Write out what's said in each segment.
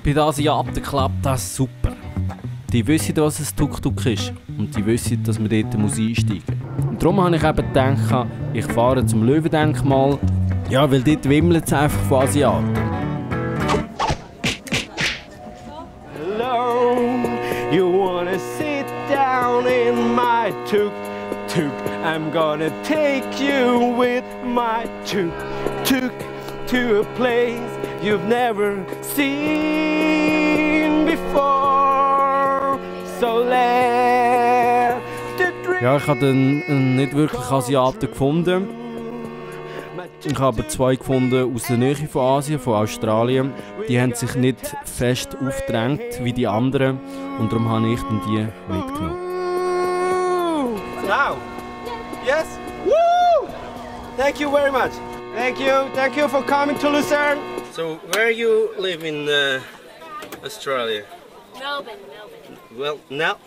Bei den Asiaten klappt das super. Die wissen, was ein Tuk-Tuk ist und die wissen, dass man dort einsteigen muss. Und darum habe ich eben gedacht, ich fahre zum Löwendenkmal, ja, weil dort wimmelt es einfach von Asiaten. Hello, you wanna sit down in my tuk-tuk? I'm gonna take you with my tuk-tuk to a place you've never seen before. So let the dream. Ja, ich habe dann nicht wirklich Asiaten gefunden. Ich habe aber zwei gefunden aus der Nähe von Asien, von Australien. Die haben sich nicht fest aufgedrängt wie die anderen und darum habe ich dann die mitgenommen. Now, yes, woo! Thank you very much. Thank you for coming to Lucerne. So, where you live in Australia? Melbourne. Well, now.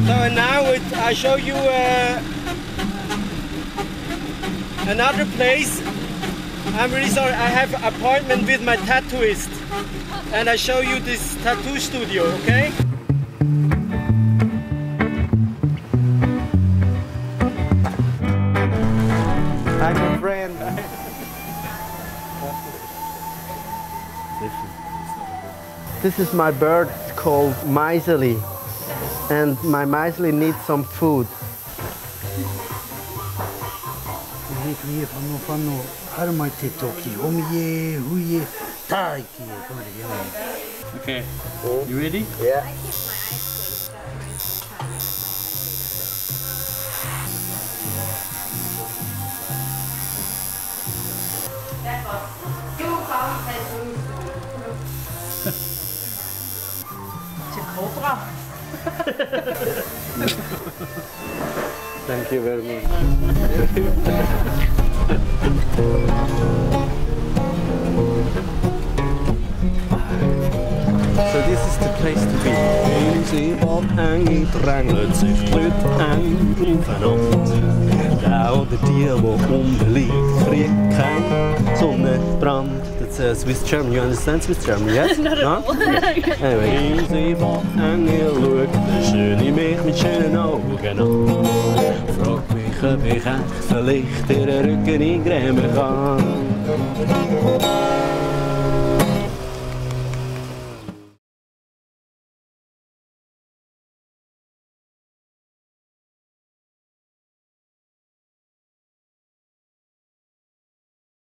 So now I show you another place. I'm really sorry, I have an appointment with my tattooist. And I show you this tattoo studio, okay? Hi, my friend. This is my bird, it's called Maiseli. And my Maiseli needs some food. Okay, you ready? Yeah. Thank you very much. So this is the place to be. Im Seebad eng drängelt sich die Leute eng aufeinander. Der oder die unbeliebt, kriegt keinen Sonnenbrand. That's Swiss German. You understand Swiss German? Yes? Not at all. Anyway. Im Seebad eng schaut der schöne mich mit schönen Augen an. Fragt mich, ob ich echt vielleicht ihren Rücken eingrämen kann.